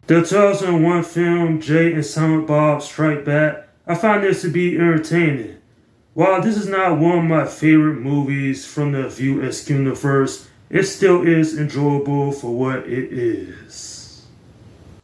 The 2001 film Jay and Silent Bob Strike Back, I find this to be entertaining. While this is not one of my favorite movies from the View Askew universe, it still is enjoyable for what it is.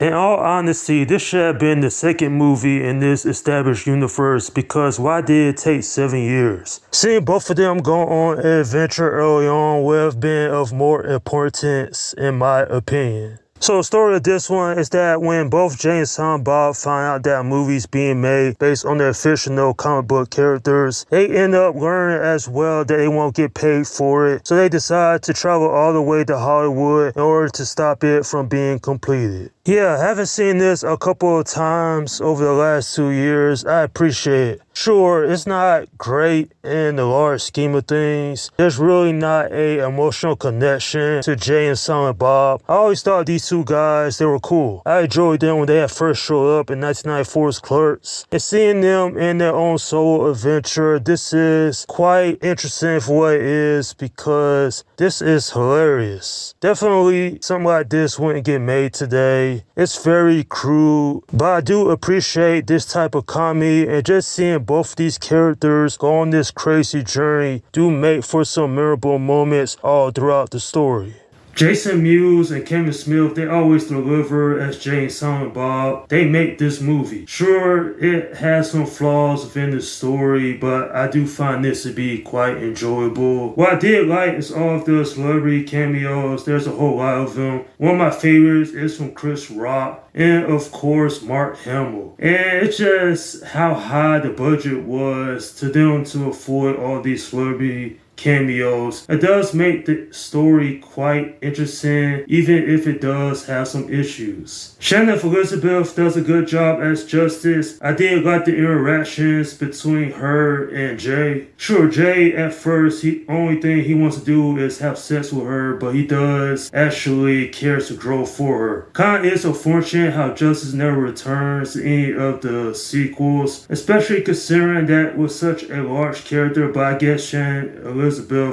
In all honesty, this should have been the second movie in this established universe because why did it take 7 years? Seeing both of them go on an adventure early on would have been of more importance in my opinion. So the story of this one is that when both Jay and Silent Bob find out that a movie's being made based on their fictional comic book characters, they end up learning as well that they won't get paid for it. So they decide to travel all the way to Hollywood in order to stop it from being completed. Yeah, having seen this a couple of times over the last 2 years, I appreciate it. Sure, it's not great in the large scheme of things. There's really not a emotional connection to Jay and Silent Bob. I always thought these two guys, they were cool. I enjoyed them when they had first showed up in 1994's Clerks. And seeing them in their own solo adventure, this is quite interesting for what it is because this is hilarious. Definitely something like this wouldn't get made today. It's very crude, but I do appreciate this type of comedy, and just seeing both these characters go on this crazy journey do make for some memorable moments all throughout the story. Jason Mewes and Kevin Smith, they always deliver as Jay and Silent Bob. They make this movie. Sure, it has some flaws within the story, but I do find this to be quite enjoyable. What I did like is all of the celebrity cameos. There's a whole lot of them. One of my favorites is from Chris Rock and of course Mark Hamill. And it's just how high the budget was to them to afford all these celebrity cameos. It does make the story quite interesting, even if it does have some issues. Shannon Elizabeth does a good job as Justice. I did like the interactions between her and Jay. Sure, Jay at first, the only thing he wants to do is have sex with her, but he does actually care to grow for her. Kinda is unfortunate how Justice never returns to any of the sequels, especially considering that was such a large character, but I guess Shannon Elizabeth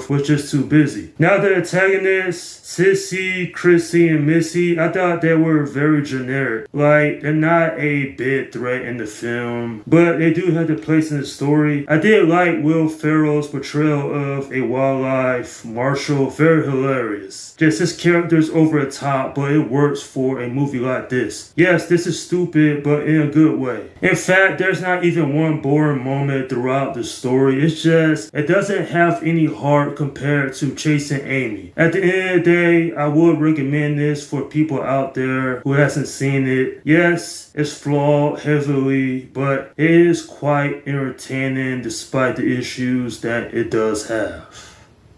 was just too busy. Now the antagonists, Sissy, Chrissy, and Missy, I thought they were very generic. Like, they're not a big threat in the film, but they do have their place in the story. I did like Will Ferrell's portrayal of a wildlife marshal, very hilarious. Just his character's over the top, but it works for a movie like this. Yes, this is stupid, but in a good way. In fact, there's not even one boring moment throughout the story. It's just, it doesn't have any heart compared to Chasing Amy. At the end of the day, I would recommend this for people out there who hasn't seen it. Yes, it's flawed heavily, but it is quite entertaining despite the issues that it does have.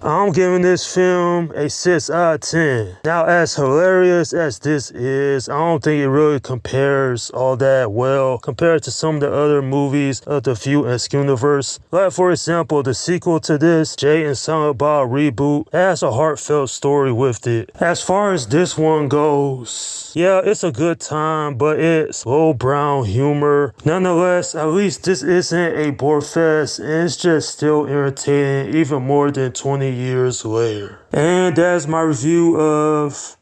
I'm giving this film a 6 out of 10. Now, as hilarious as this is, I don't think it really compares all that well compared to some of the other movies of the View Askew universe. Like, for example, the sequel to this, Jay and Silent Bob reboot, has a heartfelt story with it. As far as this one goes, yeah, it's a good time, but it's low brown humor. Nonetheless, at least this isn't a bore fest, and it's just still entertaining even more than 20 years later. And that's my review of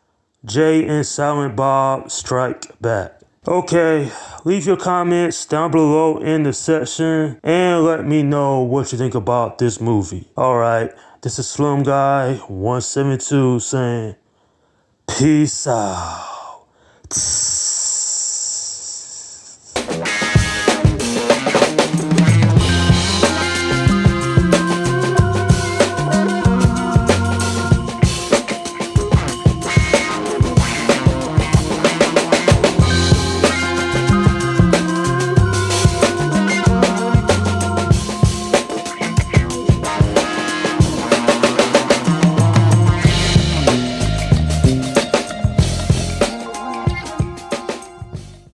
Jay and Silent Bob Strike Back. Okay, leave your comments down below in the section and let me know what you think about this movie. Alright, this is Slim Guy 172 saying peace out.